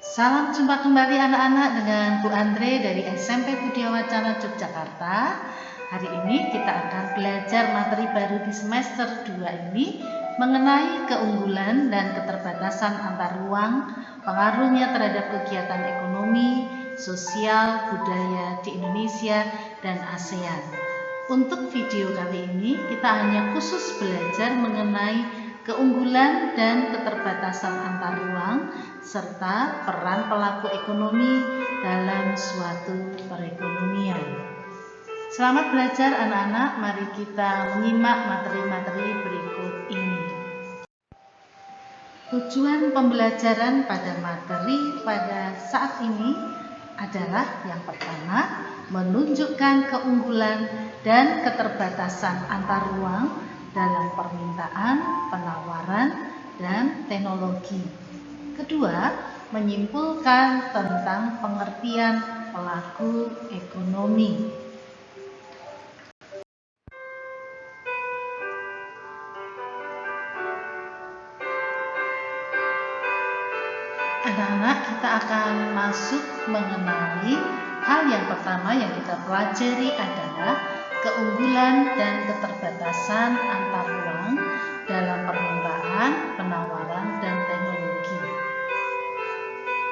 Salam jumpa kembali anak-anak dengan Bu Andre dari SMP Budia Wacana Yogyakarta. Hari ini kita akan belajar materi baru di semester 2 ini mengenai keunggulan dan keterbatasan antar ruang, pengaruhnya terhadap kegiatan ekonomi, sosial, budaya di Indonesia dan ASEAN. Untuk video kali ini kita hanya khusus belajar mengenai keunggulan dan keterbatasan antar ruang serta peran pelaku ekonomi dalam suatu perekonomian. Selamat belajar anak-anak, mari kita menyimak materi-materi berikut ini. Tujuan pembelajaran pada materi pada saat ini adalah yang pertama, menunjukkan keunggulan dan keterbatasan antar ruang dalam permintaan, penawaran, dan teknologi. Kedua, menyimpulkan tentang pengertian pelaku ekonomi. Anak-anak, kita akan masuk mengenai hal yang pertama yang kita pelajari adalah keunggulan dan keterbatasan antar ruang dalam permintaan, penawaran, dan teknologi.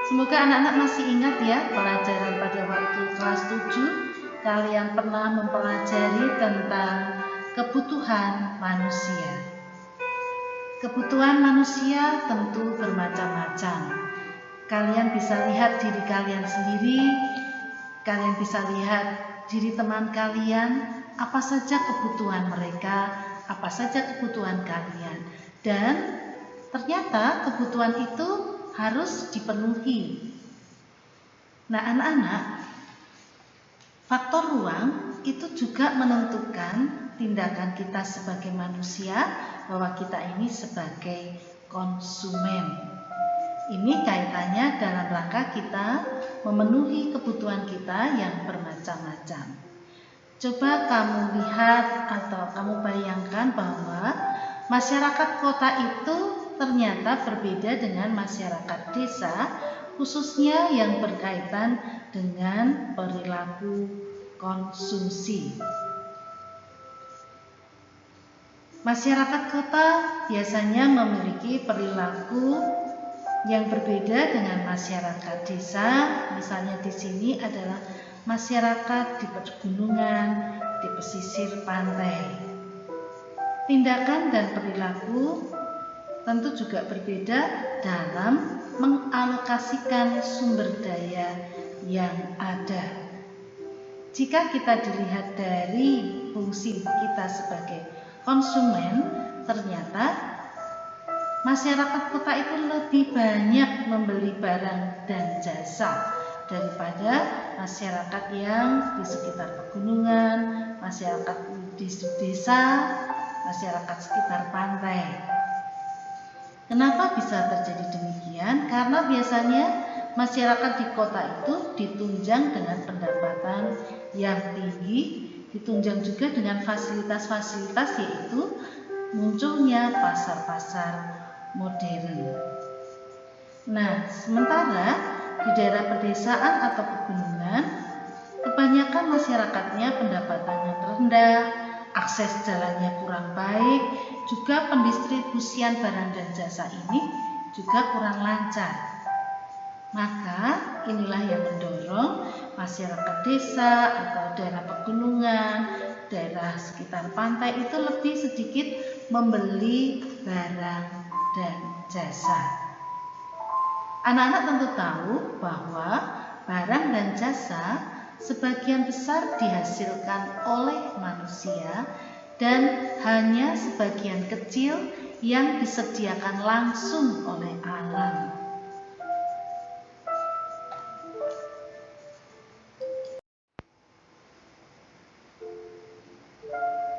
Semoga anak-anak masih ingat ya pelajaran pada waktu kelas 7 kalian pernah mempelajari tentang kebutuhan manusia. Kebutuhan manusia tentu bermacam-macam. Kalian bisa lihat diri kalian sendiri, kalian bisa lihat diri teman kalian, apa saja kebutuhan mereka, apa saja kebutuhan kalian. Dan ternyata kebutuhan itu harus dipenuhi. Nah anak-anak, faktor ruang itu juga menentukan tindakan kita sebagai manusia, bahwa kita ini sebagai konsumen. Ini kaitannya dalam rangka kita memenuhi kebutuhan kita yang bermacam-macam. Coba kamu lihat atau kamu bayangkan bahwa masyarakat kota itu ternyata berbeda dengan masyarakat desa, khususnya yang berkaitan dengan perilaku konsumsi. Masyarakat kota biasanya memiliki perilaku yang berbeda dengan masyarakat desa. Misalnya di sini adalah masyarakat di pegunungan, di pesisir pantai. Tindakan dan perilaku tentu juga berbeda dalam mengalokasikan sumber daya yang ada. Jika kita dilihat dari fungsi kita sebagai konsumen, ternyata masyarakat kota itu lebih banyak membeli barang dan jasa daripada masyarakat yang di sekitar pegunungan, masyarakat di desa, masyarakat sekitar pantai. Kenapa bisa terjadi demikian? Karena biasanya masyarakat di kota itu ditunjang dengan pendapatan yang tinggi, ditunjang juga dengan fasilitas-fasilitas, yaitu munculnya pasar-pasar modern. Nah, sementara di daerah pedesaan atau pegunungan, kebanyakan masyarakatnya pendapatannya rendah, akses jalannya kurang baik, juga pendistribusian barang dan jasa ini juga kurang lancar. Maka inilah yang mendorong masyarakat desa atau daerah pegunungan, daerah sekitar pantai itu lebih sedikit membeli barang dan jasa. Anak-anak tentu tahu bahwa barang dan jasa sebagian besar dihasilkan oleh manusia dan hanya sebagian kecil yang disediakan langsung oleh alam.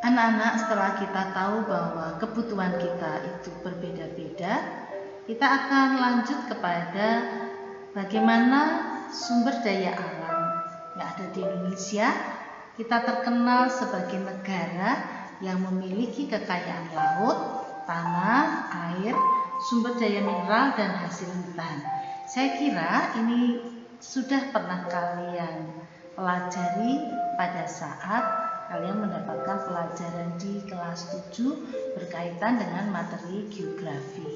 Anak-anak, setelah kita tahu bahwa kebutuhan kita itu berbeda-beda, kita akan lanjut kepada bagaimana sumber daya alam yang ada di Indonesia. Kita terkenal sebagai negara yang memiliki kekayaan laut, tanah, air, sumber daya mineral, dan hasil hutan. Saya kira ini sudah pernah kalian pelajari pada saat kalian mendapatkan pelajaran di kelas 7 berkaitan dengan materi geografi.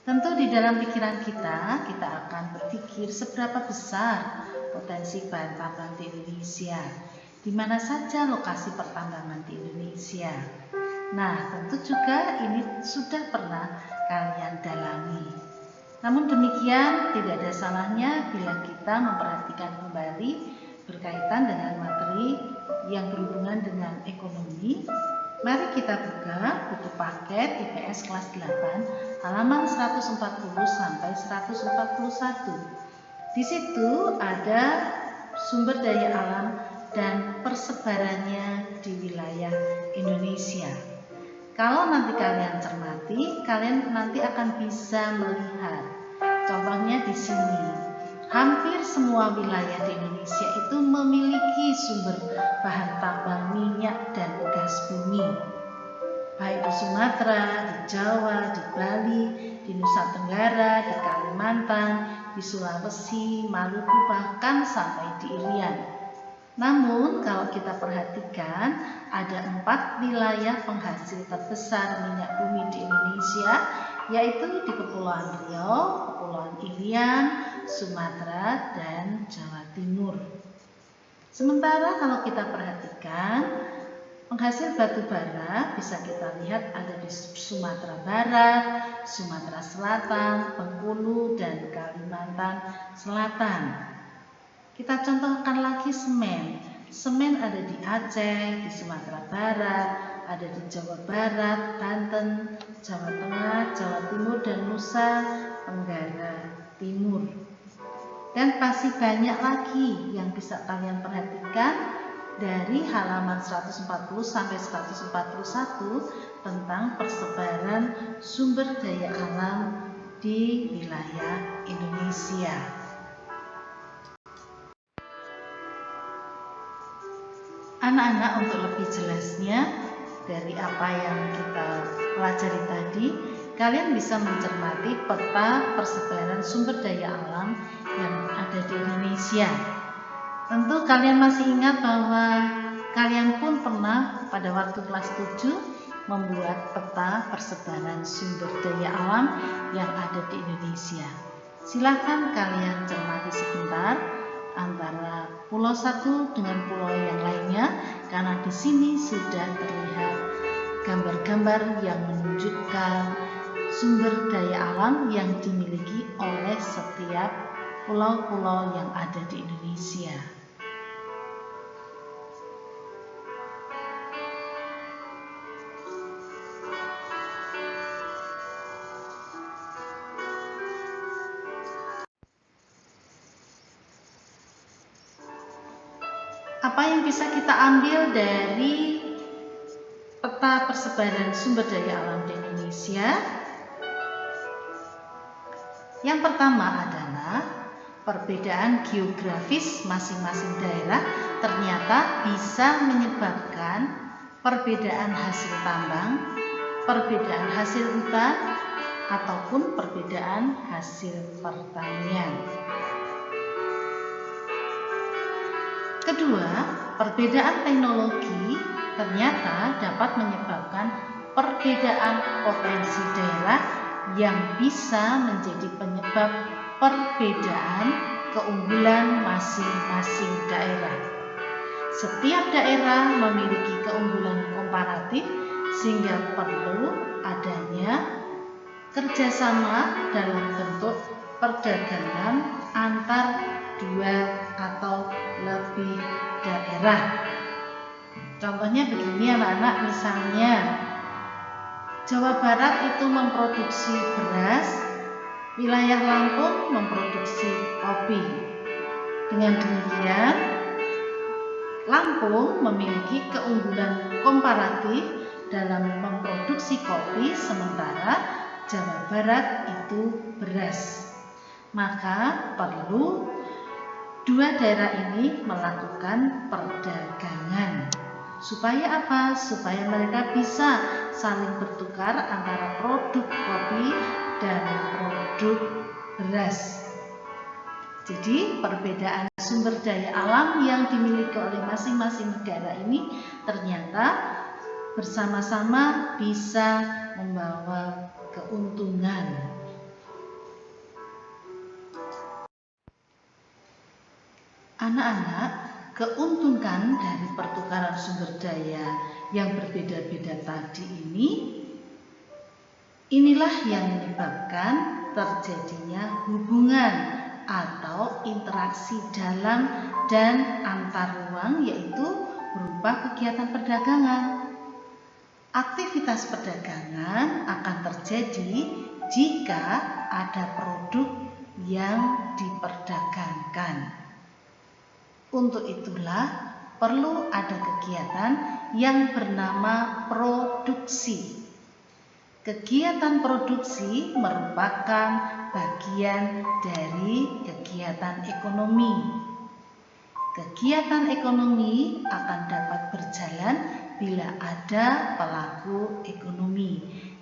Tentu di dalam pikiran kita akan berpikir seberapa besar potensi bahan tambang di Indonesia, di mana saja lokasi pertambangan di Indonesia. Nah, tentu juga ini sudah pernah kalian dalami. Namun demikian, tidak ada salahnya bila kita memperhatikan kembali berkaitan dengan materi yang berhubungan dengan ekonomi. Mari kita buka buku paket IPS kelas 8 halaman 140 sampai 141. Di situ ada sumber daya alam dan persebarannya di wilayah Indonesia. Kalau nanti kalian cermati, kalian nanti akan bisa melihat. Contohnya di sini, hampir semua wilayah di Indonesia itu memiliki sumber bahan tambang minyak dan gas bumi. Baik di Sumatera, di Jawa, di Bali, di Nusa Tenggara, di Kalimantan, di Sulawesi, Maluku, bahkan sampai di Irian. Namun kalau kita perhatikan, ada 4 wilayah penghasil terbesar minyak bumi di Indonesia, yaitu di Kepulauan Riau, Kepulauan Irian, Sumatera, dan Jawa Timur. Sementara kalau kita perhatikan, penghasil batu bara bisa kita lihat ada di Sumatera Barat, Sumatera Selatan, Bengkulu, dan Kalimantan Selatan. Kita contohkan lagi semen. Semen ada di Aceh, di Sumatera Barat, ada di Jawa Barat, Banten, Jawa Tengah, Jawa Timur, dan Nusa Tenggara Timur. Dan masih banyak lagi yang bisa kalian perhatikan dari halaman 140 sampai 141 tentang persebaran sumber daya alam di wilayah Indonesia. Anak-anak, untuk lebih jelasnya dari apa yang kita pelajari tadi, kalian bisa mencermati peta persebaran sumber daya alam yang ada di Indonesia. Tentu kalian masih ingat bahwa kalian pun pernah pada waktu kelas 7 membuat peta persebaran sumber daya alam yang ada di Indonesia. Silakan kalian cermati sebentar antara pulau satu dengan pulau yang lainnya, karena di sini sudah terlihat gambar-gambar yang menunjukkan sumber daya alam yang dimiliki oleh setiap pulau-pulau yang ada di Indonesia. Apa yang bisa kita ambil dari peta persebaran sumber daya alam di Indonesia? Yang pertama adalah perbedaan geografis masing-masing daerah ternyata bisa menyebabkan perbedaan hasil tambang, perbedaan hasil hutan, ataupun perbedaan hasil pertanian. Kedua, perbedaan teknologi ternyata dapat menyebabkan perbedaan potensi daerah yang bisa menjadi penyebab perbedaan keunggulan masing-masing daerah. Setiap daerah memiliki keunggulan komparatif sehingga perlu adanya kerjasama dalam bentuk perdagangan antar dua atau lebih daerah. Contohnya begini anak-anak, misalnya Jawa Barat itu memproduksi beras, wilayah Lampung memproduksi kopi. Dengan demikian, Lampung memiliki keunggulan komparatif dalam memproduksi kopi, sementara Jawa Barat itu beras. Maka perlu dua daerah ini melakukan perdagangan. Supaya apa? Supaya mereka bisa saling bertukar antara produk kopi dan produk beras. Jadi perbedaan sumber daya alam yang dimiliki oleh masing-masing negara ini ternyata bersama-sama bisa membawa keuntungan. Anak-anak, keuntungan dari pertukaran sumber daya yang berbeda-beda tadi inilah yang menyebabkan terjadinya hubungan atau interaksi dalam dan antar ruang, yaitu berupa kegiatan perdagangan. Aktivitas perdagangan akan terjadi jika ada produk yang diperdagangkan. Untuk itulah perlu ada kegiatan yang bernama produksi. Kegiatan produksi merupakan bagian dari kegiatan ekonomi. Kegiatan ekonomi akan dapat berjalan bila ada pelaku ekonomi.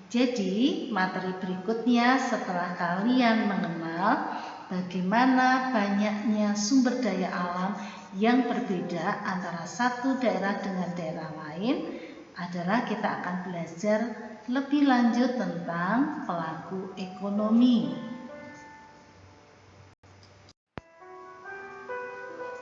Jadi, materi berikutnya setelah kalian mengenal bagaimana banyaknya sumber daya alam yang berbeda antara satu daerah dengan daerah lain adalah kita akan belajar lebih lanjut tentang pelaku ekonomi.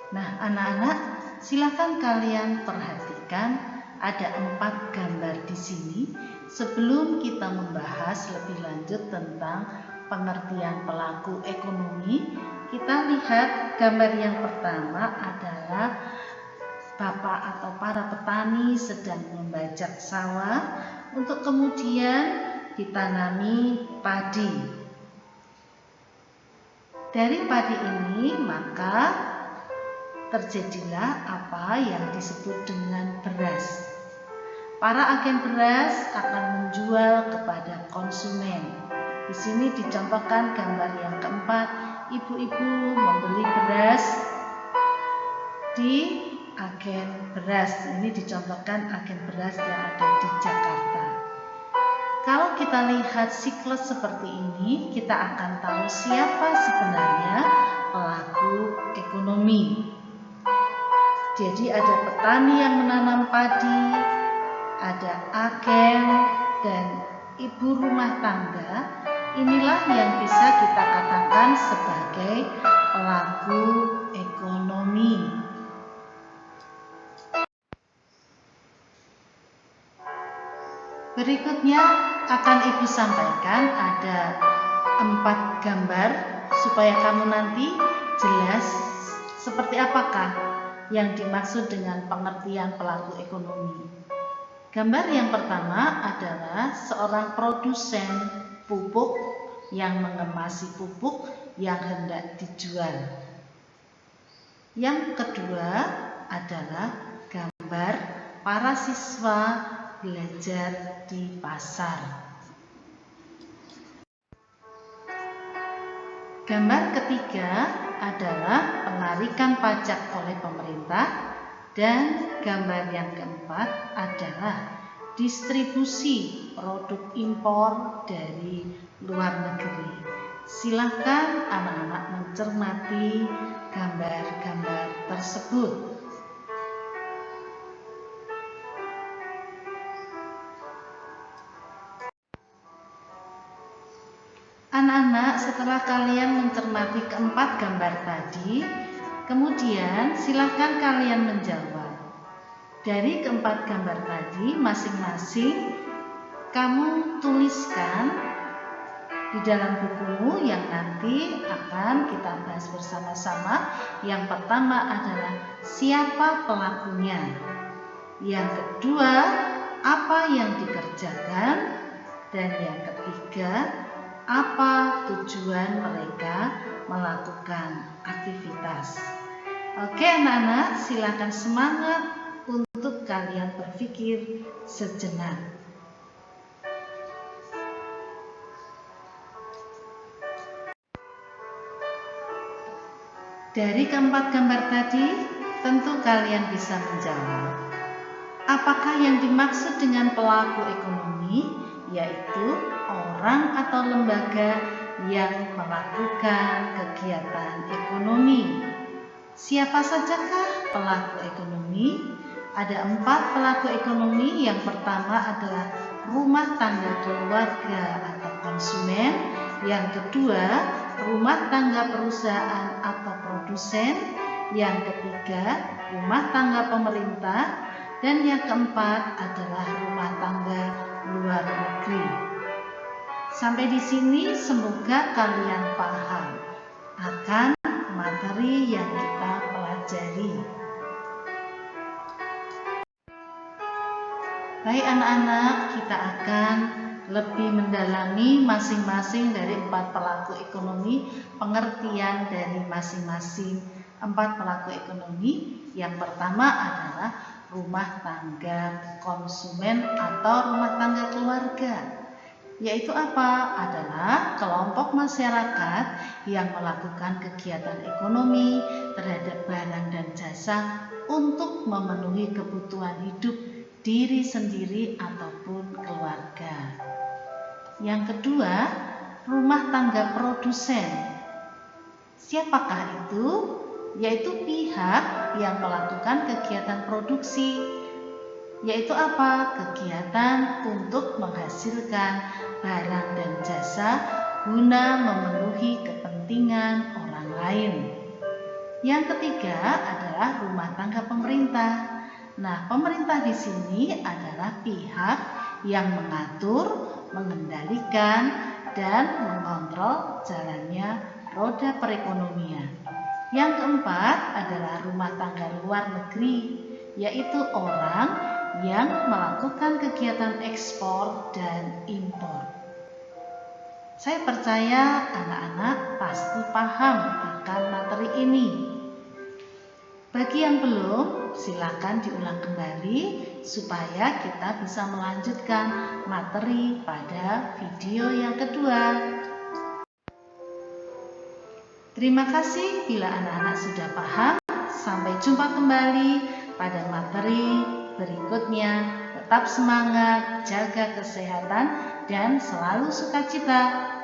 Nah, anak-anak, silakan kalian perhatikan ada 4 gambar di sini. Sebelum kita membahas lebih lanjut tentang pengertian pelaku ekonomi, kita lihat gambar yang pertama adalah bapak atau para petani sedang membajak sawah untuk kemudian ditanami padi. Dari padi ini maka terjadilah apa yang disebut dengan beras. Para agen beras akan menjual kepada konsumen. Di sini dicontohkan gambar yang keempat, ibu-ibu membeli beras di agen beras. Ini dicontohkan agen beras yang ada di Jakarta. Kalau kita lihat siklus seperti ini, kita akan tahu siapa sebenarnya pelaku ekonomi. Jadi ada petani yang menanam padi, ada agen dan ibu rumah tangga. Inilah yang bisa kita katakan sebagai pelaku ekonomi. Berikutnya akan Ibu sampaikan ada 4 gambar supaya kamu nanti jelas seperti apakah yang dimaksud dengan pengertian pelaku ekonomi. Gambar yang pertama adalah seorang produsen pupuk yang mengemasi pupuk yang hendak dijual. Yang kedua adalah gambar para siswa belajar di pasar. Gambar ketiga adalah penarikan pajak oleh pemerintah, dan gambar yang keempat adalah distribusi produk impor dari luar negeri. Silakan anak-anak mencermati gambar-gambar tersebut. Anak-anak, setelah kalian mencermati keempat gambar tadi, kemudian silakan kalian menjawab. Dari keempat gambar tadi, masing-masing kamu tuliskan di dalam bukumu yang nanti akan kita bahas bersama-sama. Yang pertama adalah siapa pelakunya. Yang kedua, apa yang dikerjakan. Dan yang ketiga, apa tujuan mereka melakukan aktivitas. Oke anak-anak, silakan semangat untuk kalian berpikir sejenak. Dari keempat gambar tadi, tentu kalian bisa menjawab. Apakah yang dimaksud dengan pelaku ekonomi? Yaitu orang atau lembaga yang melakukan kegiatan ekonomi. Siapa sajakah pelaku ekonomi? Ada 4 pelaku ekonomi. Yang pertama adalah rumah tangga keluarga atau konsumen. Yang kedua, rumah tangga perusahaan atau produsen. Yang ketiga, rumah tangga pemerintah. Dan yang keempat adalah rumah tangga luar negeri. Sampai di sini semoga kalian paham akan materi yang kita pelajari. Baik anak-anak, kita akan lebih mendalami masing-masing dari 4 pelaku ekonomi, pengertian dari masing-masing 4 pelaku ekonomi. Yang pertama adalah rumah tangga konsumen atau rumah tangga keluarga. Yaitu apa? Adalah kelompok masyarakat yang melakukan kegiatan ekonomi terhadap barang dan jasa untuk memenuhi kebutuhan hidup diri sendiri ataupun keluarga. Yang kedua, rumah tangga produsen. Siapakah itu? Yaitu pihak yang melakukan kegiatan produksi. Yaitu apa? Kegiatan untuk menghasilkan barang dan jasa guna memenuhi kepentingan orang lain. Yang ketiga adalah rumah tangga pemerintah. Nah, pemerintah di sini adalah pihak yang mengatur, mengendalikan, dan mengontrol jalannya roda perekonomian. Yang keempat adalah rumah tangga luar negeri, yaitu orang yang melakukan kegiatan ekspor dan impor. Saya percaya anak-anak pasti paham akan materi ini. Bagi yang belum, silakan diulang kembali supaya kita bisa melanjutkan materi pada video yang kedua. Terima kasih bila anak-anak sudah paham. Sampai jumpa kembali pada materi berikutnya. Tetap semangat, jaga kesehatan, dan selalu sukacita.